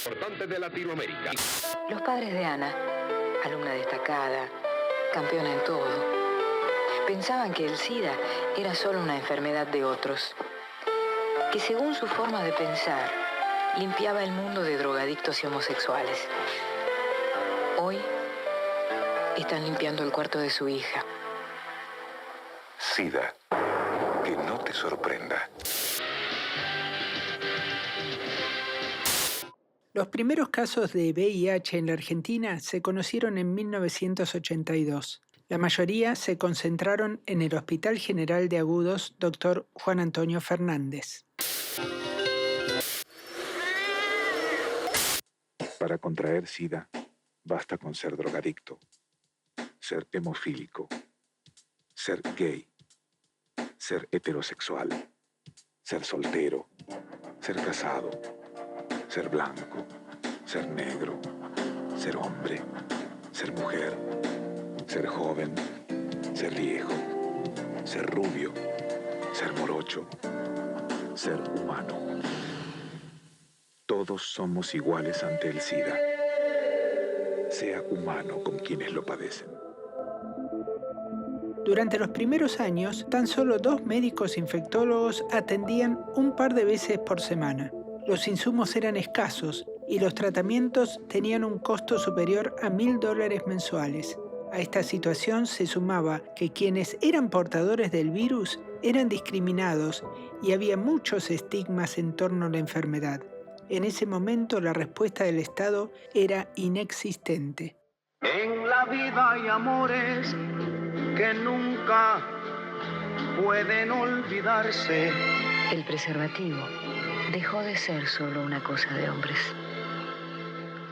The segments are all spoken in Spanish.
Importante de Latinoamérica. Los padres de Ana, alumna destacada, campeona en todo, pensaban que el SIDA era solo una enfermedad de otros, que según su forma de pensar, limpiaba el mundo de drogadictos y homosexuales. Hoy están limpiando el cuarto de su hija. SIDA, que no te sorprenda. Los primeros casos de VIH en la Argentina se conocieron en 1982. La mayoría se concentraron en el Hospital General de Agudos Dr. Juan Antonio Fernández. Para contraer SIDA, basta con ser drogadicto, ser hemofílico, ser gay, ser heterosexual, ser soltero, ser casado, ser blanco, ser negro, ser hombre, ser mujer, ser joven, ser viejo, ser rubio, ser morocho, ser humano. Todos somos iguales ante el SIDA. Sea humano con quienes lo padecen. Durante los primeros años, tan solo 2 médicos infectólogos atendían un par de veces por semana. Los insumos eran escasos y los tratamientos tenían un costo superior a $1.000 mensuales. A esta situación se sumaba que quienes eran portadores del virus eran discriminados y había muchos estigmas en torno a la enfermedad. En ese momento la respuesta del Estado era inexistente. En la vida hay amores que nunca pueden olvidarse. El preservativo dejó de ser solo una cosa de hombres.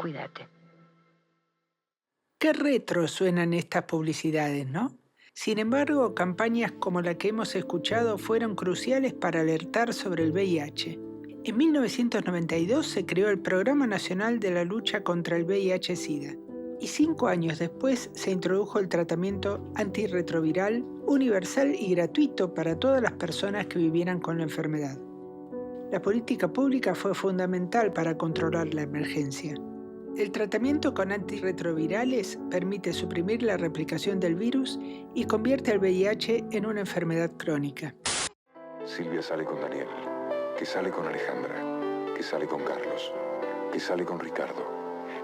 Cuídate. Qué retro suenan estas publicidades, ¿no? Sin embargo, campañas como la que hemos escuchado fueron cruciales para alertar sobre el VIH. En 1992 se creó el Programa Nacional de la Lucha contra el VIH-Sida y 5 años después se introdujo el tratamiento antirretroviral universal y gratuito para todas las personas que vivieran con la enfermedad. La política pública fue fundamental para controlar la emergencia. El tratamiento con antirretrovirales permite suprimir la replicación del virus y convierte el VIH en una enfermedad crónica. Silvia sale con Daniel, que sale con Alejandra, que sale con Carlos, que sale con Ricardo,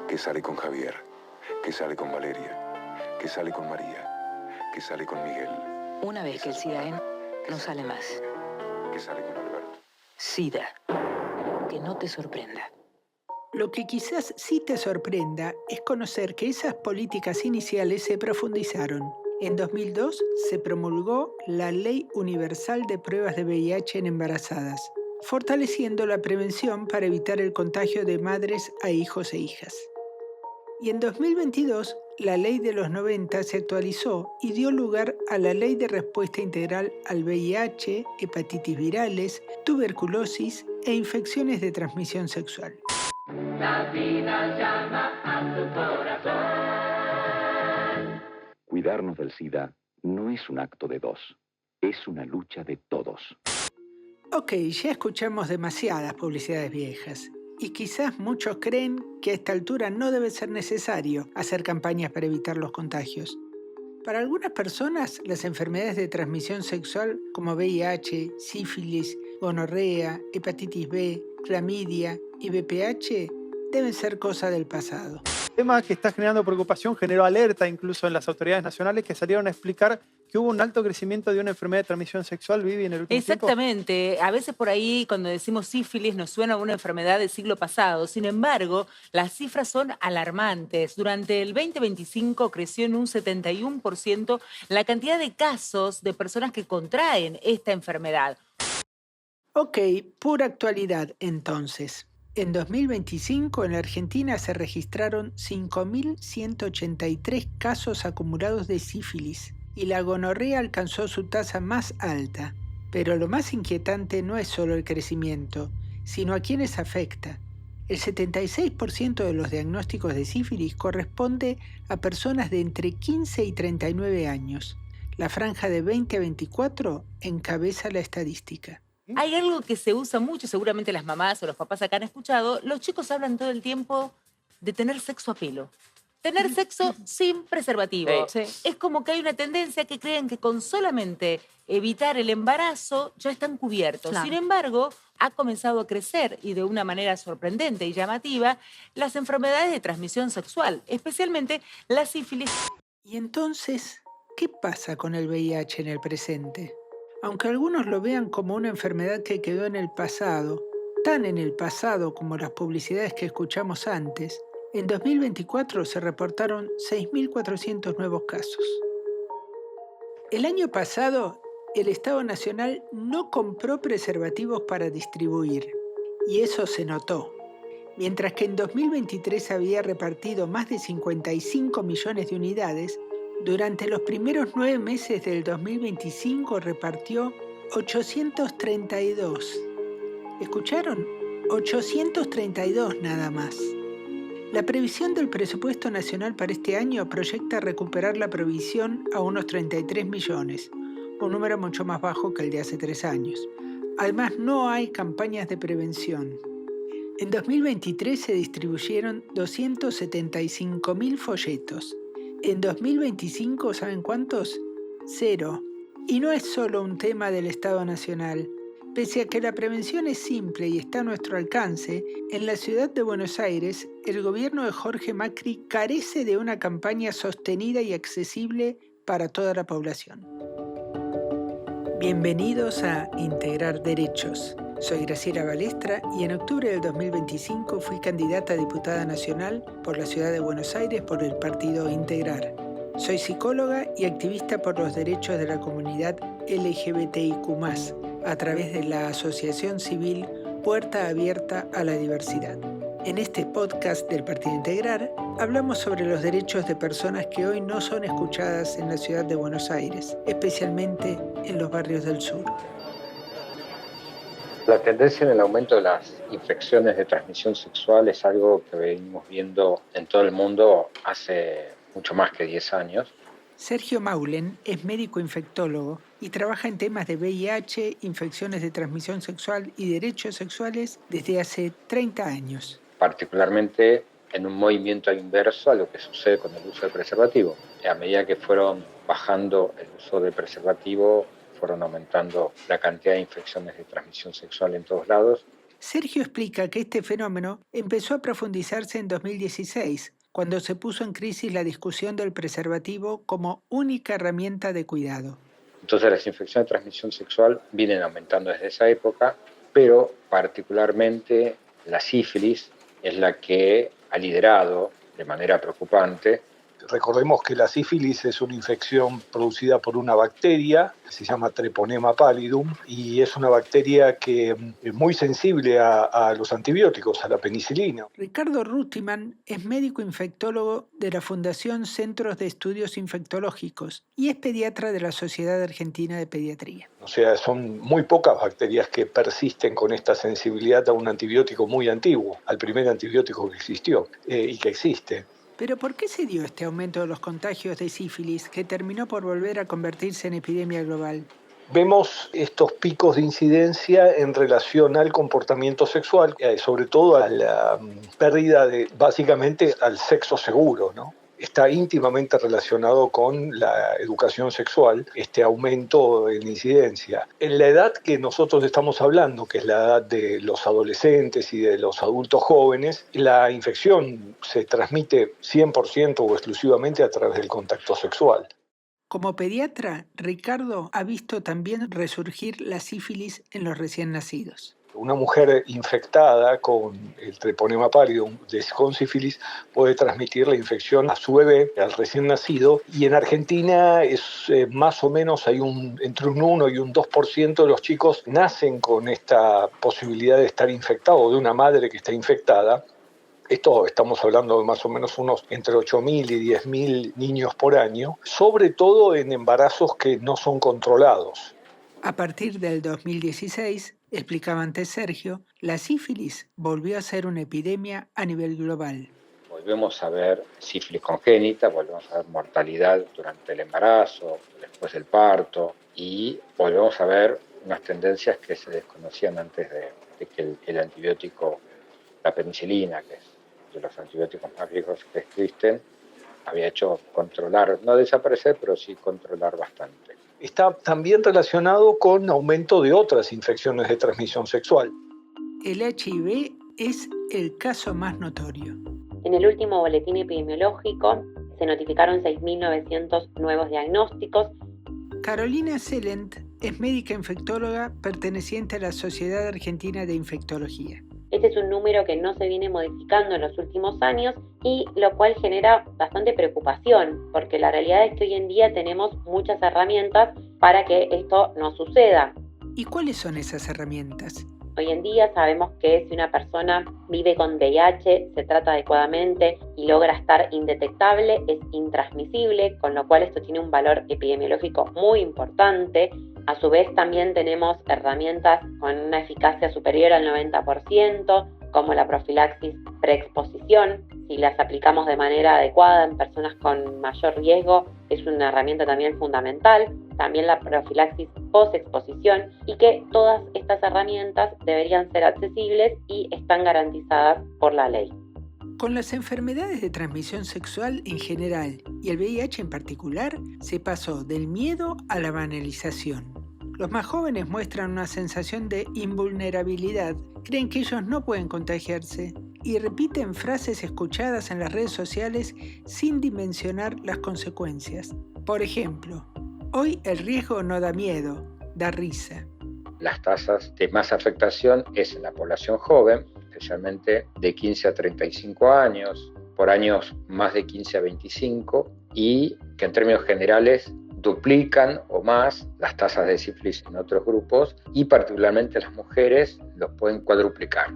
que sale con Javier, que sale con Valeria, que sale con María, que sale con Miguel. Una vez que el SIDA entra, no sale más. Que sale con Alberto. SIDA, que no te sorprenda. Lo que quizás sí te sorprenda es conocer que esas políticas iniciales se profundizaron. En 2002 se promulgó la Ley Universal de Pruebas de VIH en embarazadas, fortaleciendo la prevención para evitar el contagio de madres a hijos e hijas. Y en 2022, la Ley de los 90 se actualizó y dio lugar a la Ley de Respuesta Integral al VIH, hepatitis virales, tuberculosis e infecciones de transmisión sexual. La vida llama a tu corazón. Cuidarnos del SIDA no es un acto de dos, es una lucha de todos. Ok, ya escuchamos demasiadas publicidades viejas. Y quizás muchos creen que a esta altura no debe ser necesario hacer campañas para evitar los contagios. Para algunas personas, las enfermedades de transmisión sexual como VIH, sífilis, gonorrea, hepatitis B, clamidia y VPH deben ser cosa del pasado. El tema que está generando preocupación generó alerta incluso en las autoridades nacionales que salieron a explicar que hubo un alto crecimiento de una enfermedad de transmisión sexual, Vivi, en el último tiempo. Exactamente. A veces por ahí cuando decimos sífilis nos suena a una enfermedad del siglo pasado. Sin embargo, las cifras son alarmantes. Durante el 2025 creció en un 71% la cantidad de casos de personas que contraen esta enfermedad. Ok, pura actualidad entonces. En 2025 en la Argentina se registraron 5.183 casos acumulados de sífilis y la gonorrea alcanzó su tasa más alta. Pero lo más inquietante no es solo el crecimiento, sino a quienes afecta. El 76% de los diagnósticos de sífilis corresponde a personas de entre 15 y 39 años. La franja de 20 a 24 encabeza la estadística. Hay algo que se usa mucho, seguramente las mamás o los papás acá han escuchado, los chicos hablan todo el tiempo de tener sexo a pelo. Tener sexo sin preservativo. Sí. Es como que hay una tendencia que creen que con solamente evitar el embarazo ya están cubiertos. Claro. Sin embargo, ha comenzado a crecer y de una manera sorprendente y llamativa las enfermedades de transmisión sexual, especialmente la sífilis. Y entonces, ¿qué pasa con el VIH en el presente? Aunque algunos lo vean como una enfermedad que quedó en el pasado, tan en el pasado como las publicidades que escuchamos antes, en 2024 se reportaron 6.400 nuevos casos. El año pasado, el Estado Nacional no compró preservativos para distribuir, y eso se notó. Mientras que en 2023 había repartido más de 55 millones de unidades, durante los primeros 9 meses del 2025 repartió 832. ¿Escucharon? 832 nada más. La previsión del presupuesto nacional para este año proyecta recuperar la provisión a unos 33 millones, un número mucho más bajo que el de hace 3 años. Además, no hay campañas de prevención. En 2023 se distribuyeron 275.000 folletos. En 2025, ¿saben cuántos? 0. Y no es solo un tema del Estado Nacional. Pese a que la prevención es simple y está a nuestro alcance, en la ciudad de Buenos Aires, el gobierno de Jorge Macri carece de una campaña sostenida y accesible para toda la población. Bienvenidos a Integrar Derechos. Soy Graciela Balestra y en octubre del 2025 fui candidata a diputada nacional por la ciudad de Buenos Aires por el partido Integrar. Soy psicóloga y activista por los derechos de la comunidad LGBTIQ+, a través de la asociación civil Puerta Abierta a la Diversidad. En este podcast del Partido Integrar hablamos sobre los derechos de personas que hoy no son escuchadas en la ciudad de Buenos Aires, especialmente en los barrios del sur. La tendencia en el aumento de las infecciones de transmisión sexual es algo que venimos viendo en todo el mundo hace mucho más que 10 años. Sergio Maulen es médico infectólogo y trabaja en temas de VIH, infecciones de transmisión sexual y derechos sexuales desde hace 30 años. Particularmente en un movimiento inverso a lo que sucede con el uso del preservativo. A medida que fueron bajando el uso del preservativo, fueron aumentando la cantidad de infecciones de transmisión sexual en todos lados. Sergio explica que este fenómeno empezó a profundizarse en 2016, cuando se puso en crisis la discusión del preservativo como única herramienta de cuidado. Entonces las infecciones de transmisión sexual vienen aumentando desde esa época, pero particularmente la sífilis es la que ha liderado de manera preocupante. Recordemos que la sífilis es una infección producida por una bacteria, se llama Treponema pallidum, y es una bacteria que es muy sensible a los antibióticos, a la penicilina. Ricardo Rutiman es médico infectólogo de la Fundación Centros de Estudios Infectológicos y es pediatra de la Sociedad Argentina de Pediatría. O sea, son muy pocas bacterias que persisten con esta sensibilidad a un antibiótico muy antiguo, al primer antibiótico que existió y que existe. Pero ¿por qué se dio este aumento de los contagios de sífilis que terminó por volver a convertirse en epidemia global? Vemos estos picos de incidencia en relación al comportamiento sexual, sobre todo a la pérdida básicamente al sexo seguro, ¿no? Está íntimamente relacionado con la educación sexual, este aumento en incidencia. En la edad que nosotros estamos hablando, que es la edad de los adolescentes y de los adultos jóvenes, la infección se transmite 100% o exclusivamente a través del contacto sexual. Como pediatra, Ricardo ha visto también resurgir la sífilis en los recién nacidos. Una mujer infectada con el Treponema pallidum con sífilis puede transmitir la infección a su bebé, al recién nacido, y en Argentina es más o menos hay entre un 1 y un 2% de los chicos nacen con esta posibilidad de estar infectados, de una madre que está infectada. Esto estamos hablando de más o menos entre 8.000 y 10.000 niños por año, sobre todo en embarazos que no son controlados. A partir del 2016, explicaba antes Sergio, la sífilis volvió a ser una epidemia a nivel global. Volvemos a ver sífilis congénita, volvemos a ver mortalidad durante el embarazo, después del parto, y volvemos a ver unas tendencias que se desconocían antes de que el antibiótico, la penicilina, que es de los antibióticos más viejos que existen, había hecho controlar, no desaparecer, pero sí controlar bastante. Está también relacionado con aumento de otras infecciones de transmisión sexual. El HIV es el caso más notorio. En el último boletín epidemiológico se notificaron 6.900 nuevos diagnósticos. Carolina Celent es médica infectóloga perteneciente a la Sociedad Argentina de Infectología. Este es un número que no se viene modificando en los últimos años y lo cual genera bastante preocupación, porque la realidad es que hoy en día tenemos muchas herramientas para que esto no suceda. ¿Y cuáles son esas herramientas? Hoy en día sabemos que si una persona vive con VIH, se trata adecuadamente y logra estar indetectable, es intransmisible, con lo cual esto tiene un valor epidemiológico muy importante. A su vez también tenemos herramientas con una eficacia superior al 90%, como la profilaxis preexposición. Si las aplicamos de manera adecuada en personas con mayor riesgo, es una herramienta también fundamental. También la profilaxis postexposición, y que todas estas herramientas deberían ser accesibles y están garantizadas por la ley. Con las enfermedades de transmisión sexual en general y el VIH en particular, se pasó del miedo a la banalización. Los más jóvenes muestran una sensación de invulnerabilidad, creen que ellos no pueden contagiarse y repiten frases escuchadas en las redes sociales sin dimensionar las consecuencias. Por ejemplo, hoy el riesgo no da miedo, da risa. Las tasas de más afectación es en la población joven, especialmente de 15 a 35 años, por años más de 15 a 25, y que en términos generales duplican o más las tasas de sífilis en otros grupos, y particularmente las mujeres los pueden cuadruplicar.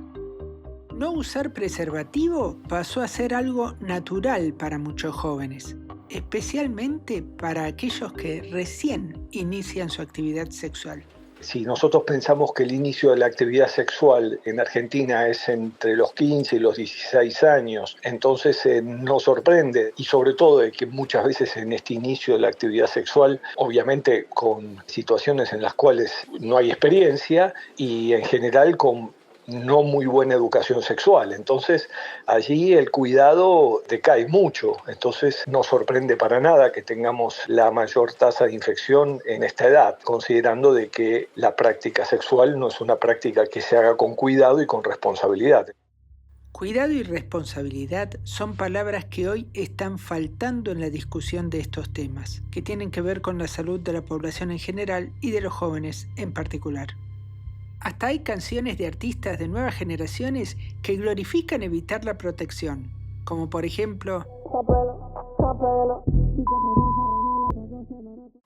No usar preservativo pasó a ser algo natural para muchos jóvenes, especialmente para aquellos que recién inician su actividad sexual. Si nosotros pensamos que el inicio de la actividad sexual en Argentina es entre los 15 y los 16 años, entonces nos sorprende, y sobre todo de que muchas veces en este inicio de la actividad sexual, obviamente con situaciones en las cuales no hay experiencia y en general con no muy buena educación sexual. Entonces allí el cuidado decae mucho. Entonces no sorprende para nada que tengamos la mayor tasa de infección en esta edad, considerando de que la práctica sexual no es una práctica que se haga con cuidado y con responsabilidad. Cuidado y responsabilidad son palabras que hoy están faltando en la discusión de estos temas, que tienen que ver con la salud de la población en general y de los jóvenes en particular. Hasta hay canciones de artistas de nuevas generaciones que glorifican evitar la protección, como por ejemplo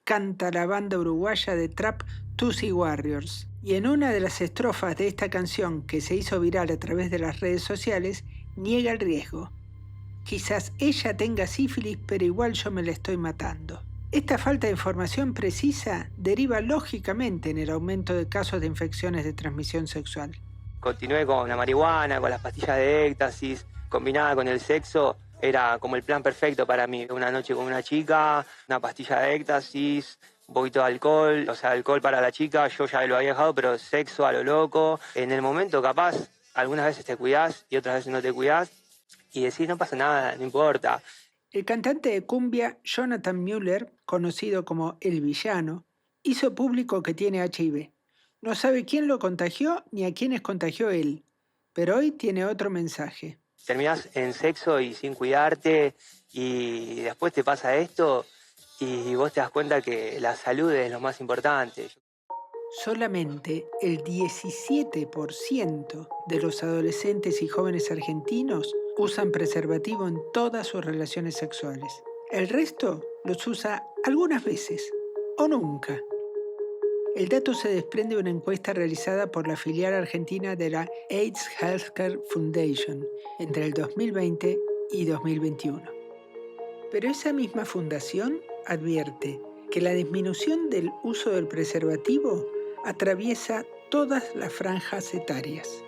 canta la banda uruguaya de trap Tusi Warriors. Y en una de las estrofas de esta canción, que se hizo viral a través de las redes sociales, niega el riesgo. Quizás ella tenga sífilis, pero igual yo me la estoy matando. Esta falta de información precisa deriva lógicamente en el aumento de casos de infecciones de transmisión sexual. Continué con la marihuana, con las pastillas de éxtasis, combinada con el sexo, era como el plan perfecto para mí. Una noche con una chica, una pastilla de éxtasis, un poquito de alcohol, o sea, alcohol para la chica, yo ya lo había dejado, pero sexo a lo loco. En el momento capaz, algunas veces te cuidás y otras veces no te cuidás y decís, no pasa nada, no importa. El cantante de cumbia Jonathan Müller, conocido como El Villano, hizo público que tiene HIV. No sabe quién lo contagió ni a quiénes contagió él, pero hoy tiene otro mensaje. Terminás en sexo y sin cuidarte y después te pasa esto y vos te das cuenta que la salud es lo más importante. Solamente el 17% de los adolescentes y jóvenes argentinos usan preservativo en todas sus relaciones sexuales. El resto los usa algunas veces o nunca. El dato se desprende de una encuesta realizada por la filial argentina de la AIDS Healthcare Foundation entre el 2020 y 2021. Pero esa misma fundación advierte que la disminución del uso del preservativo atraviesa todas las franjas etarias.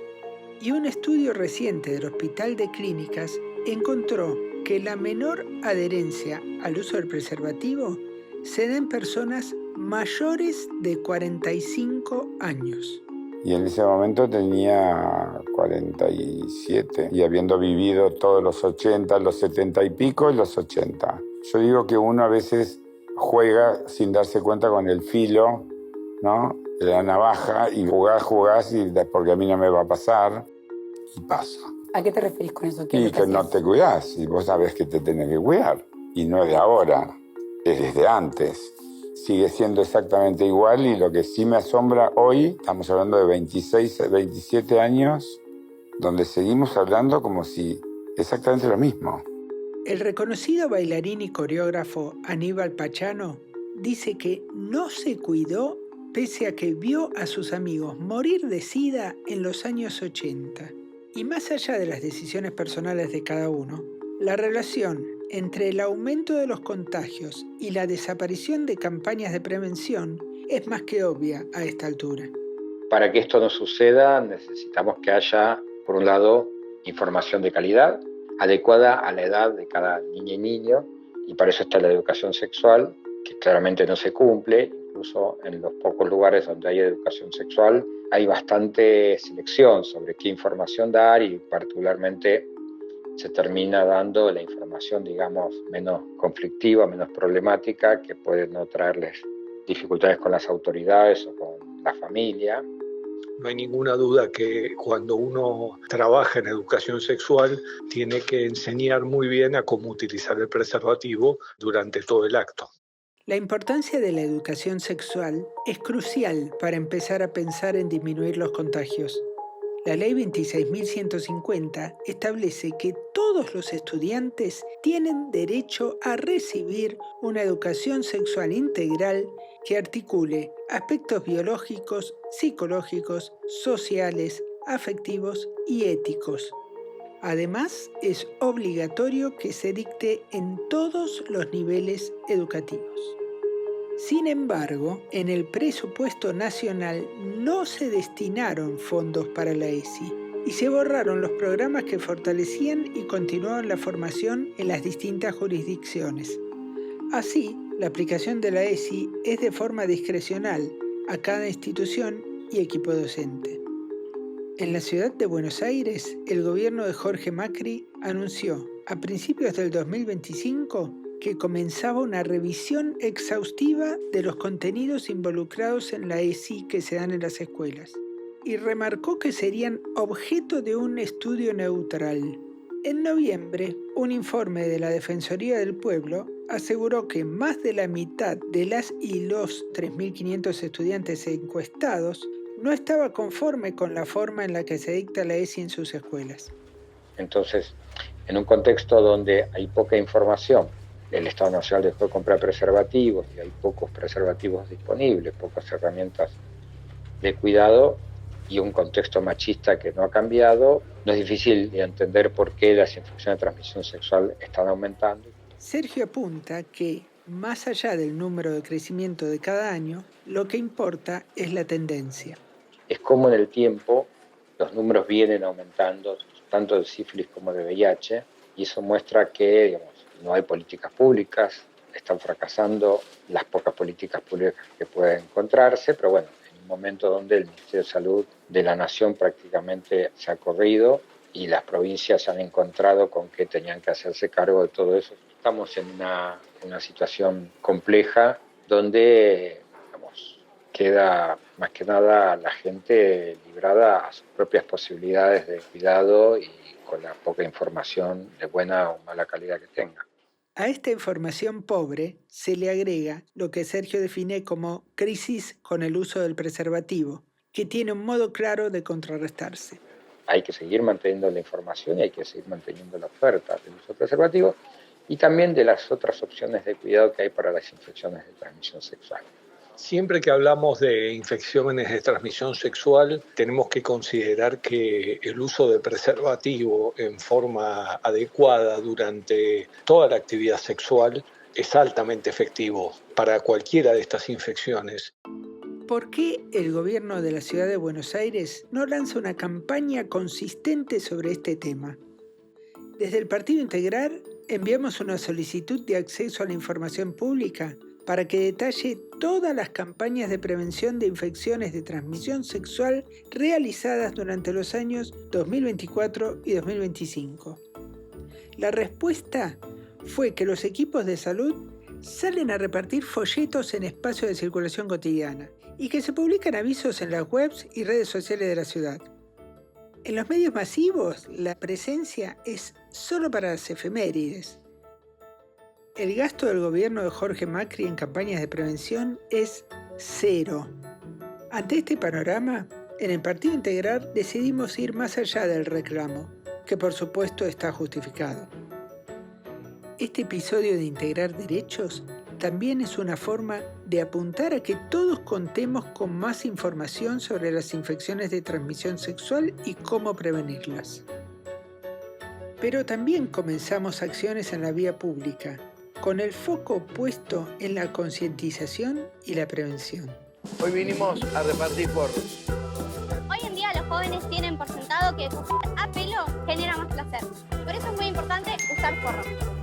Y un estudio reciente del Hospital de Clínicas encontró que la menor adherencia al uso del preservativo se da en personas mayores de 45 años. Y en ese momento tenía 47 y habiendo vivido todos los 80, los 70 y pico y los 80. Yo digo que uno a veces juega sin darse cuenta con el filo, ¿no?, de la navaja, y jugás y porque a mí no me va a pasar, y pasa. ¿A qué te referís con eso? Y que no te cuidás, y vos sabés que te tenés que cuidar. Y no es de ahora, es desde antes. Sigue siendo exactamente igual, y lo que sí me asombra hoy, estamos hablando de 26, 27 años, donde seguimos hablando como si exactamente lo mismo. El reconocido bailarín y coreógrafo Aníbal Pachano dice que no se cuidó pese a que vio a sus amigos morir de SIDA en los años 80. Y más allá de las decisiones personales de cada uno, la relación entre el aumento de los contagios y la desaparición de campañas de prevención es más que obvia a esta altura. Para que esto no suceda, necesitamos que haya, por un lado, información de calidad, adecuada a la edad de cada niña y niño, y para eso está la educación sexual, que claramente no se cumple. Incluso en los pocos lugares donde hay educación sexual hay bastante selección sobre qué información dar, y particularmente se termina dando la información, digamos, menos conflictiva, menos problemática, que puede no traerles dificultades con las autoridades o con la familia. No hay ninguna duda que cuando uno trabaja en educación sexual tiene que enseñar muy bien a cómo utilizar el preservativo durante todo el acto. La importancia de la educación sexual es crucial para empezar a pensar en disminuir los contagios. La Ley 26.150 establece que todos los estudiantes tienen derecho a recibir una educación sexual integral que articule aspectos biológicos, psicológicos, sociales, afectivos y éticos. Además, es obligatorio que se dicte en todos los niveles educativos. Sin embargo, en el presupuesto nacional no se destinaron fondos para la ESI y se borraron los programas que fortalecían y continuaban la formación en las distintas jurisdicciones. Así, la aplicación de la ESI es de forma discrecional a cada institución y equipo docente. En la ciudad de Buenos Aires, el gobierno de Jorge Macri anunció a principios del 2025 que comenzaba una revisión exhaustiva de los contenidos involucrados en la ESI que se dan en las escuelas, y remarcó que serían objeto de un estudio neutral. En noviembre, un informe de la Defensoría del Pueblo aseguró que más de la mitad de las y los 3.500 estudiantes encuestados no estaba conforme con la forma en la que se dicta la ESI en sus escuelas. Entonces, en un contexto donde hay poca información, el Estado Nacional dejó de comprar preservativos y hay pocos preservativos disponibles, pocas herramientas de cuidado y un contexto machista que no ha cambiado, no es difícil de entender por qué las infecciones de transmisión sexual están aumentando. Sergio apunta que, más allá del número de crecimiento de cada año, lo que importa es la tendencia. Es como en el tiempo los números vienen aumentando, tanto de sífilis como de VIH, y eso muestra que, digamos, no hay políticas públicas, están fracasando las pocas políticas públicas que pueden encontrarse, pero bueno, en un momento donde el Ministerio de Salud de la Nación prácticamente se ha corrido y las provincias se han encontrado con que tenían que hacerse cargo de todo eso. Estamos en una situación compleja donde, digamos, queda más que nada la gente librada a sus propias posibilidades de cuidado y con la poca información de buena o mala calidad que tenga. A esta información pobre se le agrega lo que Sergio define como crisis con el uso del preservativo, que tiene un modo claro de contrarrestarse. Hay que seguir manteniendo la información y hay que seguir manteniendo la oferta del uso del preservativo y también de las otras opciones de cuidado que hay para las infecciones de transmisión sexual. Siempre que hablamos de infecciones de transmisión sexual, tenemos que considerar que el uso de preservativo en forma adecuada durante toda la actividad sexual es altamente efectivo para cualquiera de estas infecciones. ¿Por qué el gobierno de la ciudad de Buenos Aires no lanza una campaña consistente sobre este tema? Desde el Partido Integral enviamos una solicitud de acceso a la información pública para que detalle todas las campañas de prevención de infecciones de transmisión sexual realizadas durante los años 2024 y 2025. La respuesta fue que los equipos de salud salen a repartir folletos en espacios de circulación cotidiana y que se publican avisos en las webs y redes sociales de la ciudad. En los medios masivos, la presencia es solo para las efemérides. El gasto del gobierno de Jorge Macri en campañas de prevención es 0. Ante este panorama, en el Partido Integrar decidimos ir más allá del reclamo, que por supuesto está justificado. Este episodio de Integrar Derechos también es una forma de apuntar a que todos contemos con más información sobre las infecciones de transmisión sexual y cómo prevenirlas. Pero también comenzamos acciones en la vía pública, con el foco puesto en la concientización y la prevención. Hoy vinimos a repartir porros. Hoy en día los jóvenes tienen por sentado que coger a pelo genera más placer. Por eso es muy importante usar porro.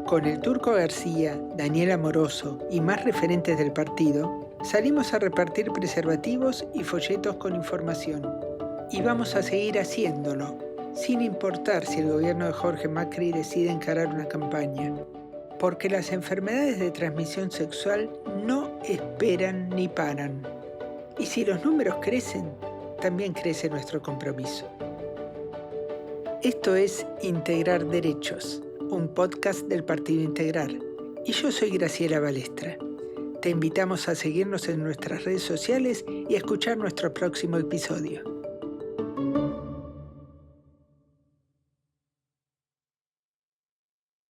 Con el Turco García, Daniel Amoroso y más referentes del partido, salimos a repartir preservativos y folletos con información. Y vamos a seguir haciéndolo, sin importar si el gobierno de Jorge Macri decide encarar una campaña. Porque las enfermedades de transmisión sexual no esperan ni paran. Y si los números crecen, también crece nuestro compromiso. Esto es Integrar Derechos, un podcast del Partido Integrar. Y yo soy Graciela Balestra. Te invitamos a seguirnos en nuestras redes sociales y a escuchar nuestro próximo episodio.